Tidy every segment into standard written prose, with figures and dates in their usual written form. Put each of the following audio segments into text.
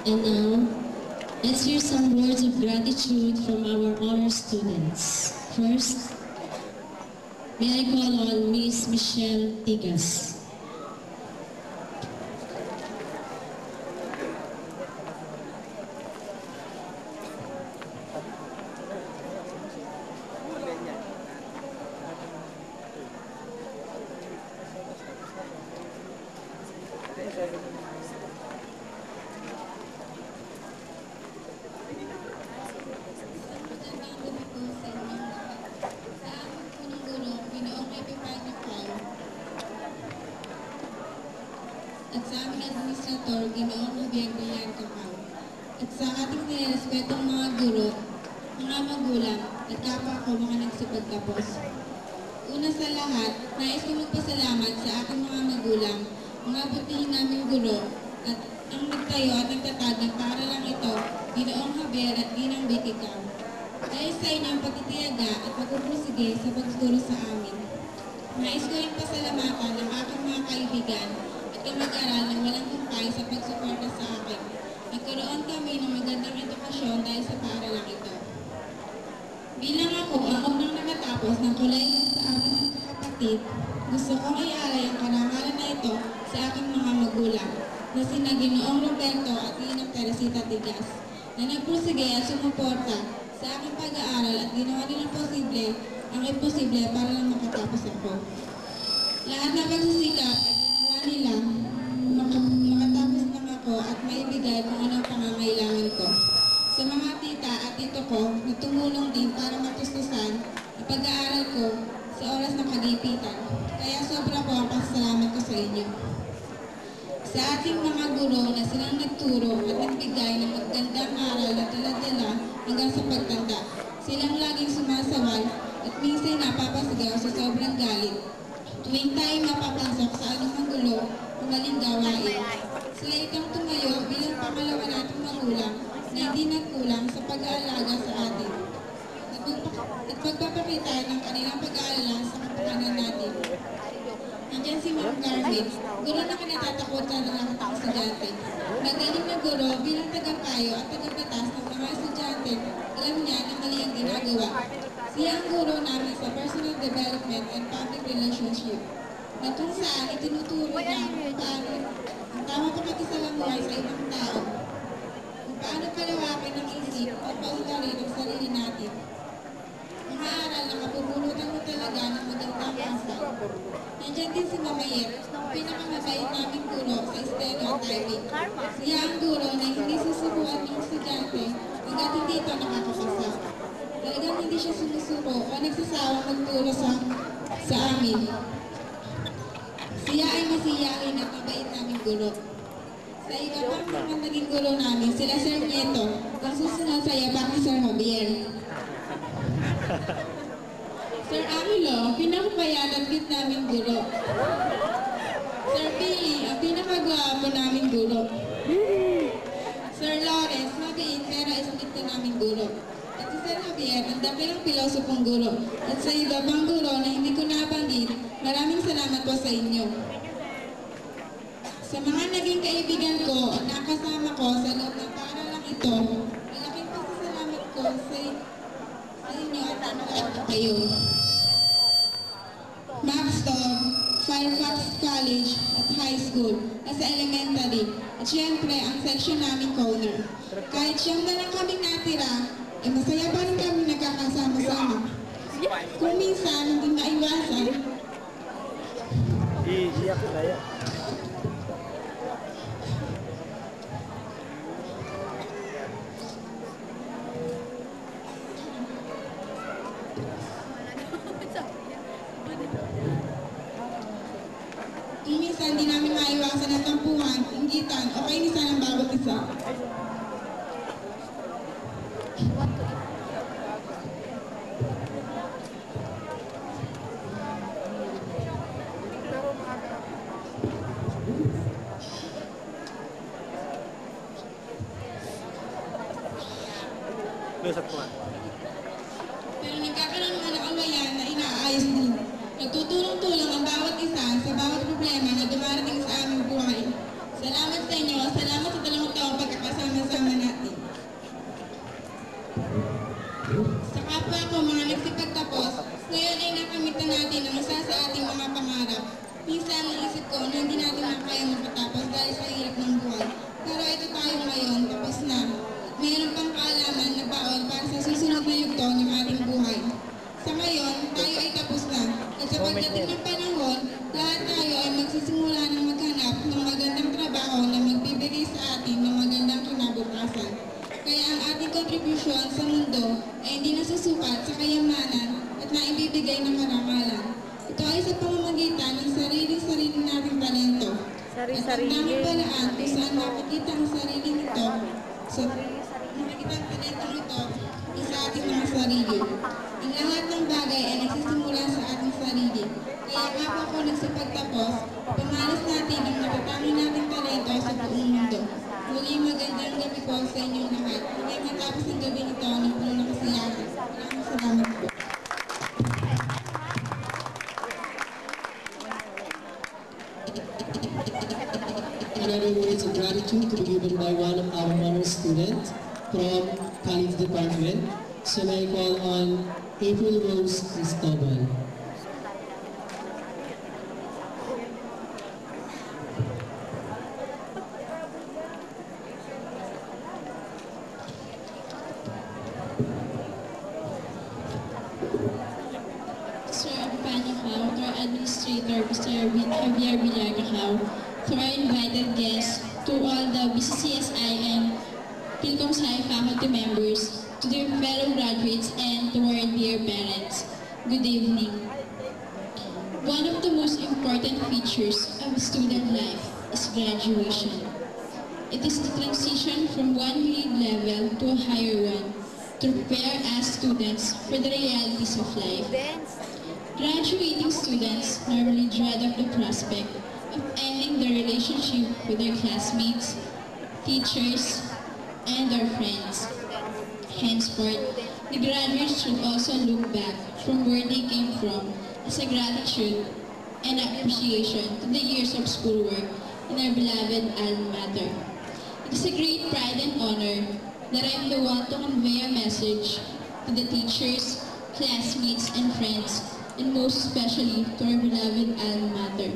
And now, let's hear some words of gratitude from our honor students. First, may I call on Miss Michelle Tigas. At sa aming administrator, Ginoong Javier Villar-Cacao. At sa ating nirespetong mga guro, mga magulang, at kapwa ko mga nagsipagtapos. Una sa lahat, nais ko magpasalamat sa aking mga magulang, mga butihin naming guro, at ang nagtayo at nagtatag ng paaralang ito, Ginoong Javier at Ginang Bikikaw. Dahil sa inyong pagtitiyaga at pagpupursige sa pagtuturo sa amin. Nais ko rin pasalamatan ng aking mga kaibigan at kamag-aral ng walang humpay sa pagsuporta sa akin. Nagkaroon kami ng magandang edukasyon dahil sa paaralang ito. Bilang ako ang unang nakatapos ng kolehiyo sa aking mga kapatid, gusto kong ialay ang karangalan na ito sa aking mga magulang na sina Ginoong Roberto at Ginang Teresita Tigas na nagpursige at sumuporta sa aking pag-aaral at ginawa nilang posible ang imposible para lang makatapos ako. Lahat ng pagsisikap at ginawa nila, makatapos lang ako at maibigay kung anong pangangailangan ko. Sa mga tita at tito ko na tumulong din para matustusan ang pag-aaral ko sa oras ng kagipitan. Kaya sobra po ang pasasalamat ko sa inyo. Sa ating mga guro na silang nagturo at nagbigay ng magandang aral at dala-dala hanggang sa pagtanda. Silang laging sumasaway at minsan napapasigaw sa sobrang galit. Tuwing tayo mapapasok sa anumang gulo o maling gawain, sila itong tumayo bilang pangalawa nating magulang na hindi nagkulang sa pag-aalaga sa atin at pagpapakita ng kanilang pag-aalala sa kapakanan natin. Nandiyan si Ma'am Carmen, guro na kinatatakutan ng lahat ng estudyante. Magaling na guro bilang tagapayo at tagabatas ng mga estudyante, alam niya na mali ang ginagawa. Siya ang guro namin sa personal development and public relationship, na kung saan itinuturo niya kung paano ang tamang pakikisalamuhay sa ibang tao, kung paano palawakin ang isip at paunlarin ang sarili natin. Mga aral na kapupulutan mo talaga ng magandang asal. Nandiyan din si Mamayet, ang pinakamabait naming guro sa stereotyping. Siya ang guro na hindi susubuan ng estudyante hanggat hindi ito nakakapasa. Talagang hindi siya sumusuko o nagsasawang magturo sa amin. Siya ay masiyahin at mabait naming guro. Sa iba pang mga naging guro namin, sila Sir Nieto, ang susunod sa yapak ni Sir Javier. Sir Angelo, pinakabayad at cute naming guro. Sir Billy, ang pinakagwapo naming guro. Sir Lawrence, mabait pero istrikto naming guro. At si Sir Javier, ang dakilang pilosopong guro. At sa iba pang guro na hindi ko nabanggit, maraming salamat po sa inyo. Sa mga naging kaibigan ko at nakasama ko sa loob ng paaralang ito, malaking pasasalamat ko sa inyo at tanong kayo. Maxton, Fairfax College at High School, at sa elementary, at syempre ang section namin corner. Kahit siyang na lang kaming natira, masaya pa rin kami nagkakasama-sama. Kung minsan, hindi maiwasan. Iiyak na yan. Minsan hindi namin maiwasan ang tampuhan, inggitan, o kainisan ng bawat isa. Pero nagkakaroon naman ng awayan na inaayos din. Nagtutulong-tulong ang bawat isa sa bawat problema na dumarating sa aming buhay. Salamat sa inyo. Salamat sa 2 taong pagkakasama ang ating kontribusyon sa mundo ay hindi nasusukat sa kayamanan at naibibigay ng karangalan. Ito ay sa pamamagitan ng sarili-sarili nating talento. At ang daming paraan kung saan makikita ang sarili nito, makikita ang talento nito ay sa ating mga sarili. Ang lahat ng bagay ay nagsisimula sa ating sarili. Kaya kapag ako nagsipagtapos, pamalas natin ang natatangin nating talento sa buong mundo. Muli magandang gabi po sa inyong lahat. Hanggang matapos ang gabi nito ng puno ng kasiyahan. Salamat po. Another words of gratitude to be given by one of our honor students from College Department. So may I call on April Rose Cristobal. Sir Panacao, to our Administrator, Mr. Javier Villagacao, to our invited guests, to all the BCCSI and PhilComSci faculty members, to their fellow graduates, and to our dear parents, good evening. One of the most important features of student life is graduation. It is the transition from one grade level to a higher one to prepare us students for the realities of life. Graduating students normally dread of the prospect of ending their relationship with their classmates, teachers, and their friends. Henceforth, the graduates should also look back from where they came from as a gratitude and appreciation to the years of schoolwork in our beloved alma mater. It is a great pride and honor that I am the one to convey a message to the teachers, classmates, and friends, and most especially to our beloved alma mater.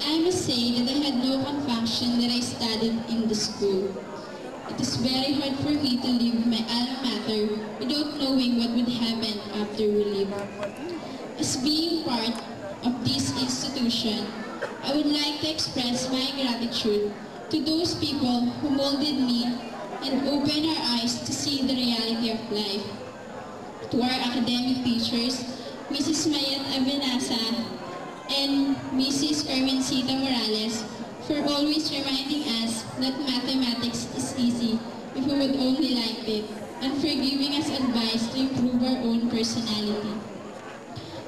I must say that I had no compunction that I studied in the school. It is very hard for me to leave my alma mater without knowing what would happen after we leave. As being part of this institution, I would like to express my gratitude to those people who molded me and opened our eyes to see the reality of life. To our academic teachers, Mrs. Mayat Abenasa and Mrs. Carmencita Morales, for always reminding us that mathematics is easy if we would only like it, and for giving us advice to improve our own personality.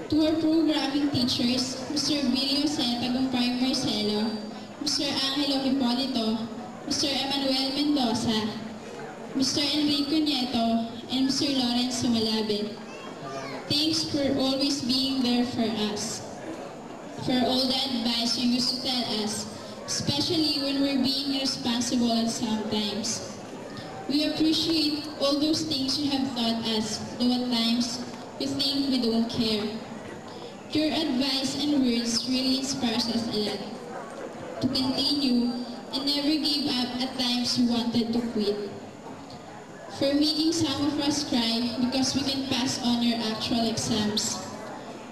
To our programming teachers, Mr. Billy Jose Tagumpay Marcelo, Mr. Angelo Hipolito, Mr. Emmanuel Mendoza, Mr. Enrico Nieto, and Mr. Lawrence Sumalabe. Thanks for always being there for us, for all the advice you used to tell us, especially when we're being irresponsible at sometimes. We appreciate all those things you have taught us, though at times we think we don't care. Your advice and words really inspires us a lot to continue and never give up at times we wanted to quit. For making some of us cry because we can pass on our actual exams.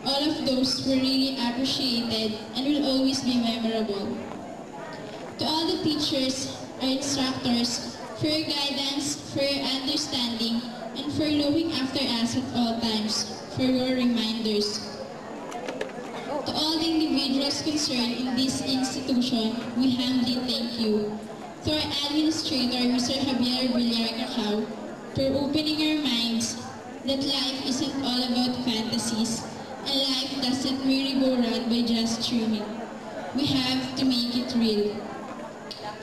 All of those were really appreciated and will always be memorable. To all the teachers, our instructors, for your guidance, for your understanding, and for looking after us at all times, for your reminders. To all the individuals concerned in this institution, we humbly thank you. To our administrator, Mr. Javier Villar-Cacao, for opening our minds that life isn't all about fantasies, and life doesn't really go around by just dreaming. We have to make it real.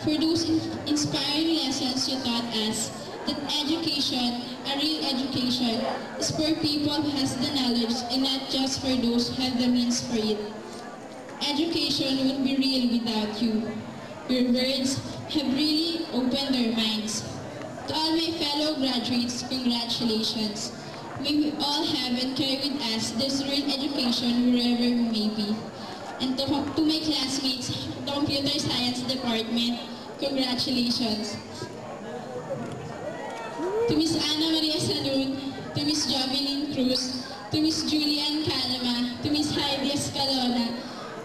For those inspiring lessons you taught us, that education, a real education, is for people who has the knowledge and not just for those who have the means for it. Education wouldn't be real without you. Your words have really opened our minds. To all my fellow graduates, congratulations. May we all have and carry with us this real education wherever we may be. And to my classmates, the Computer Science Department, congratulations. To Miss Ana Maria Salud, to Miss Jovelyn Cruz, to Miss Julian Calma, to Miss Heidi Escalona,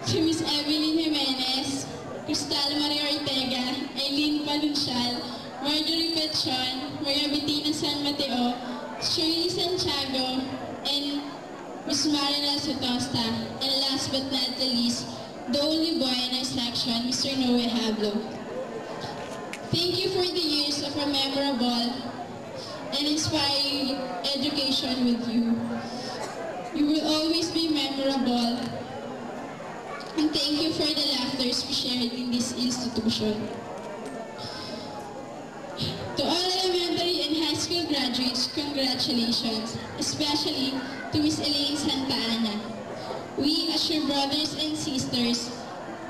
to Miss Evelyn Jimenez, Cristal Maria Ortega, Eileen Paluncial, Marjorie Petron, Maria Bettina San Mateo, Shirley Santiago, and Ms. Marina Sotosta, and last but not the least, the only boy in our section, Mr. Noe Hablo. Thank you for the years of a memorable and inspiring education with you. You will always be memorable, and thank you for the laughters we shared in this institution. To all elementary and high school graduates, congratulations, especially to Ms. Elaine Santa Ana. We, as your brothers and sisters,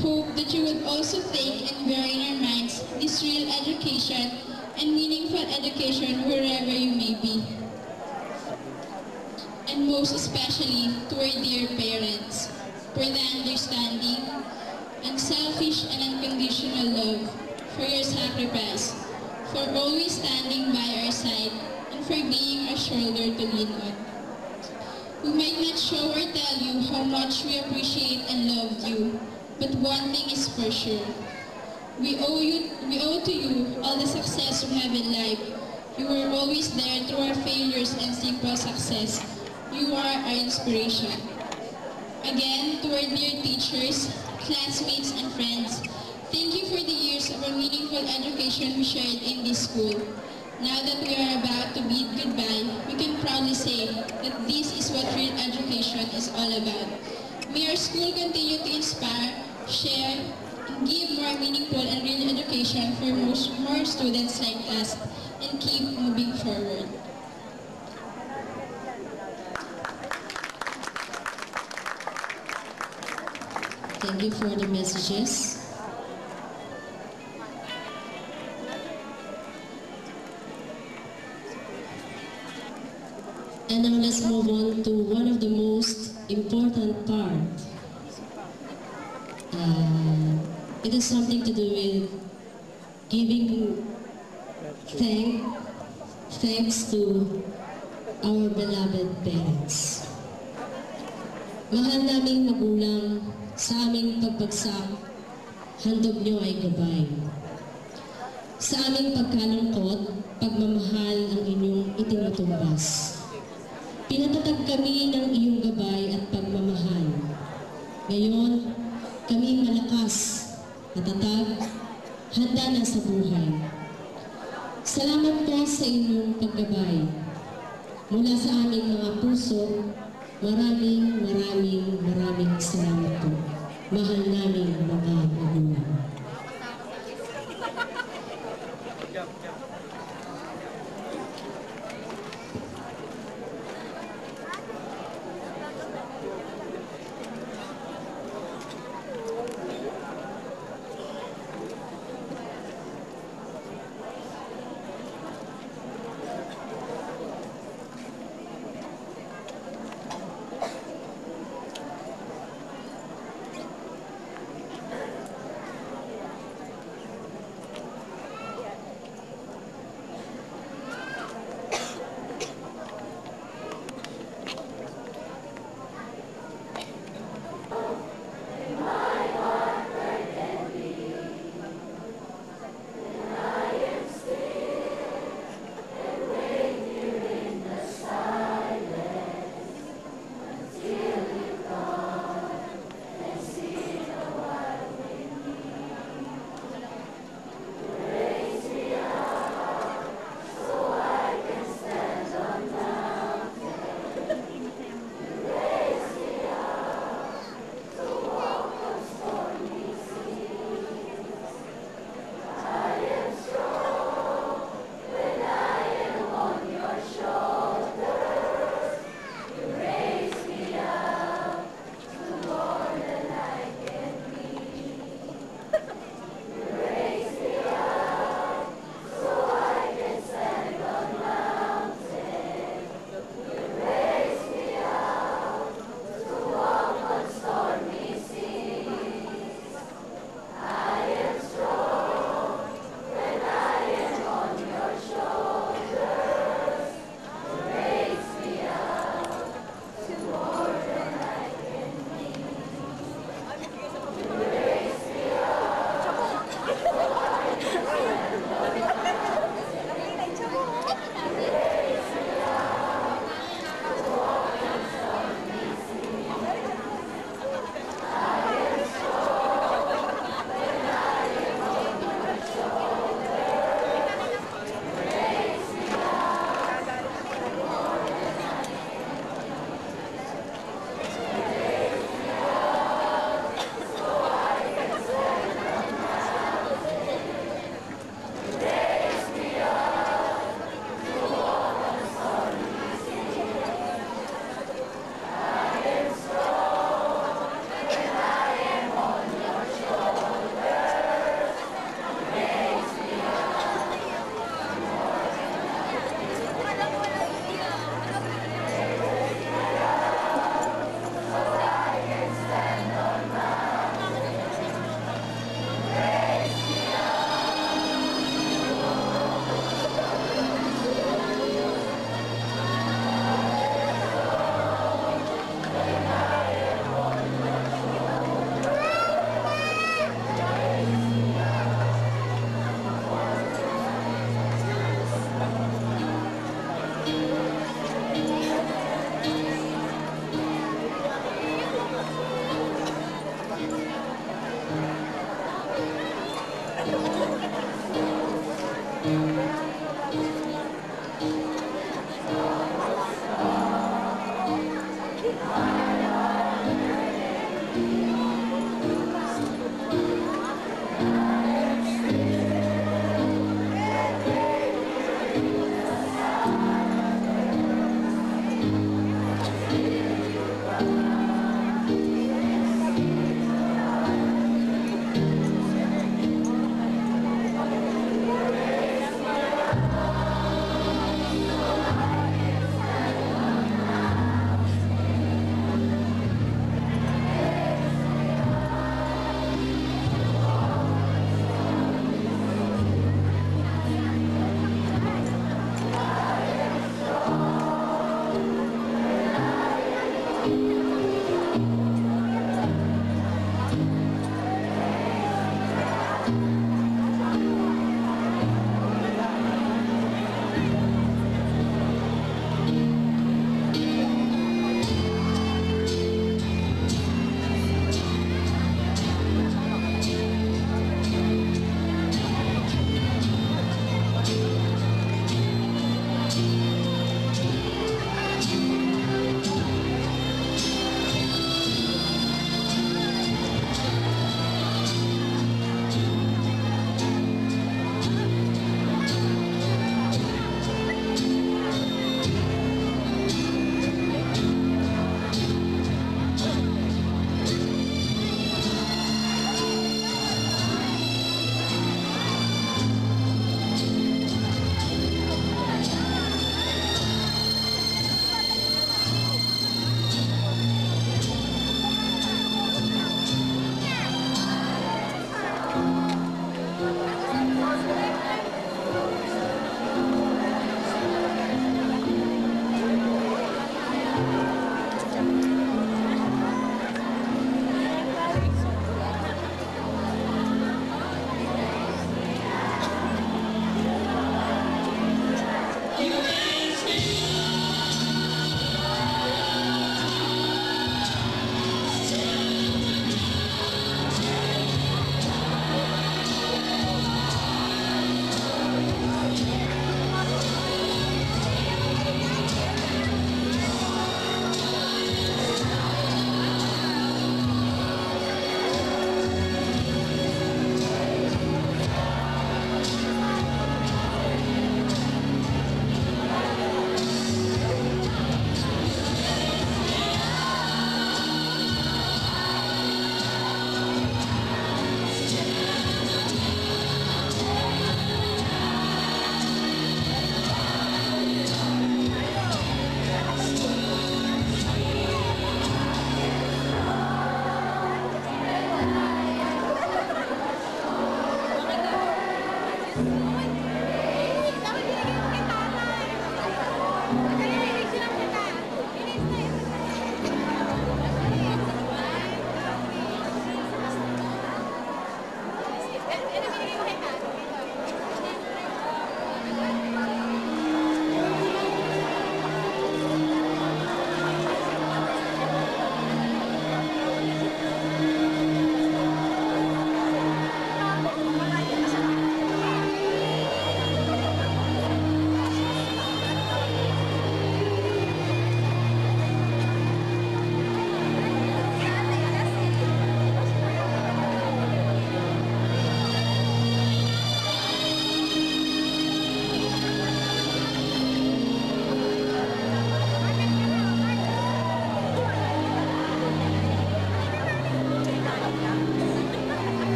hope that you would also take and bear in your minds this real education and meaningful education wherever you may be. And most especially to our dear parents, for the understanding, unselfish and unconditional love, for your sacrifice, for always standing by our side, and for being our shoulder to lean on. We might not show or tell you how much we appreciate and love you, but one thing is for sure. We owe to you all the success we have in life. You were always there through our failures and simple success. You are our inspiration. Again, to our dear teachers, classmates, and friends, thank you for the years of a meaningful education we shared in this school. Now that we are about to bid goodbye, we can proudly say that this is what real education is all about. May our school continue to inspire, share, and give more meaningful and real education for more students like us, and keep moving forward. Thank you for the messages. And now let's move on to one of the most important part. It is something to do with giving thanks to our beloved parents. Mahal naming magulang, sa aming pagbagsak, handog niyo ay gabay. Sa aming pagkalungkot, pagmamahal ang inyong itinutumbas. Pinatatag kami ng iyong gabay at pagmamahal. Ngayon, kami malakas, matatag, handa na sa buhay. Salamat po sa inyong paggabay. Mula sa aming mga puso, maraming salamat po. Mahal namin mga magulang.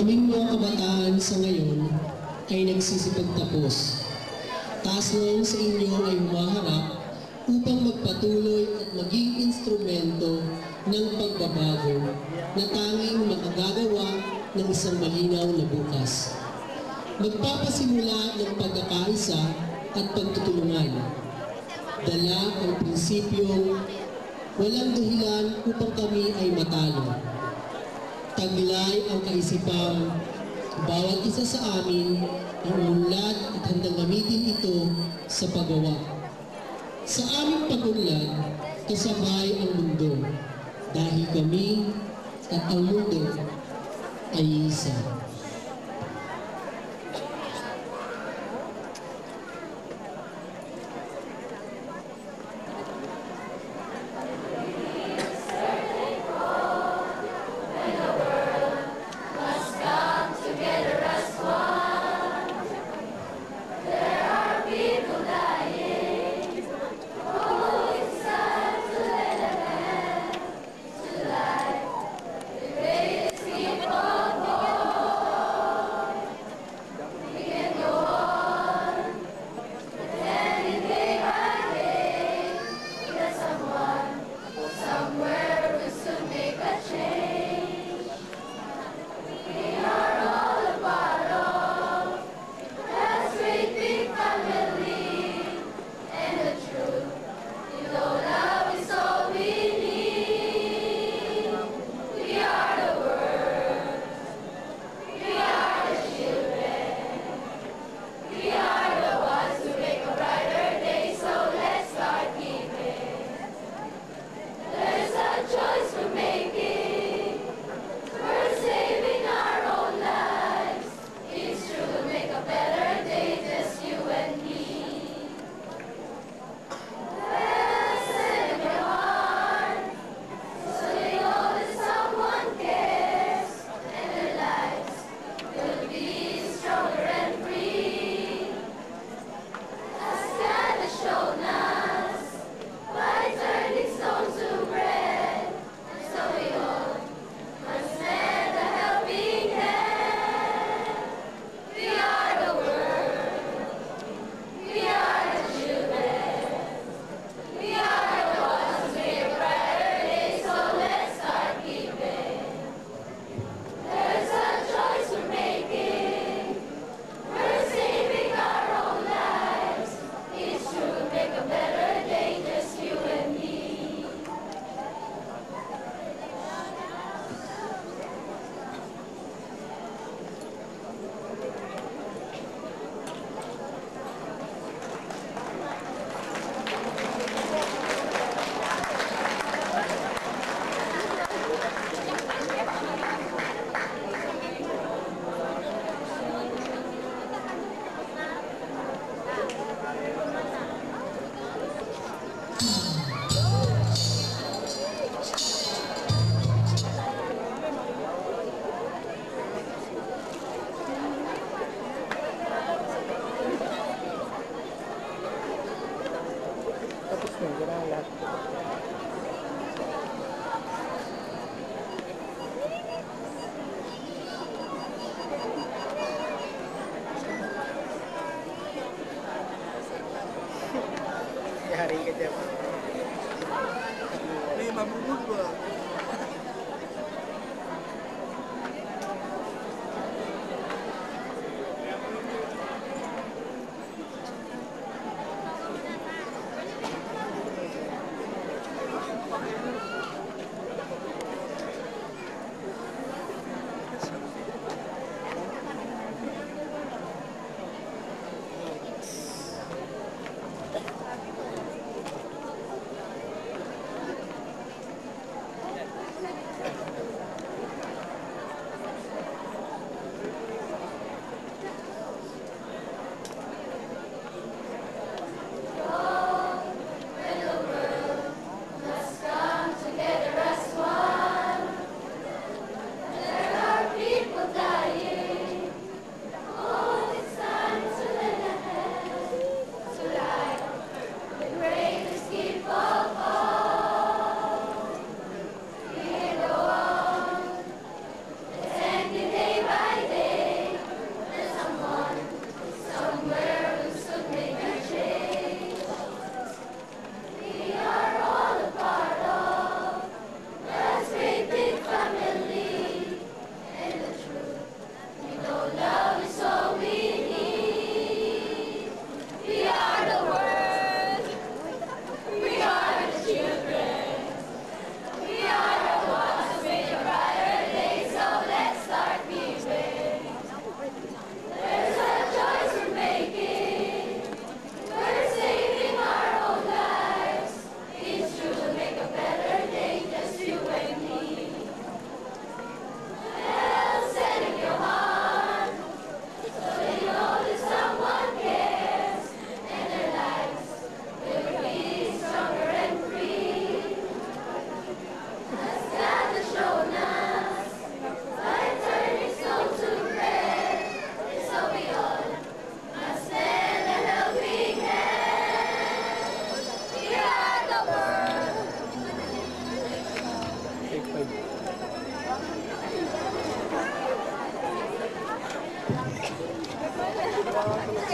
kaming mga kabataan sa ngayon ay nagsisipagtapos. Taas ngayon sa inyo ay humaharap upang magpatuloy at maging instrumento ng pagbabago na tanging makagagawa ng isang malinaw na bukas. Magpapasimula ng pagkakaisa at pagtutulungan. Dala ang prinsipyong walang dahilan upang kami ay matalo. Taglay ang kaisipang bawat isa sa amin ang unlad at handang gamitin ito sa paggawa. Sa aming pag-unlad, kasabay ang mundo dahil kami at ang mundo ay isa. Hari ka dyan. May mabubog ba? Wala kang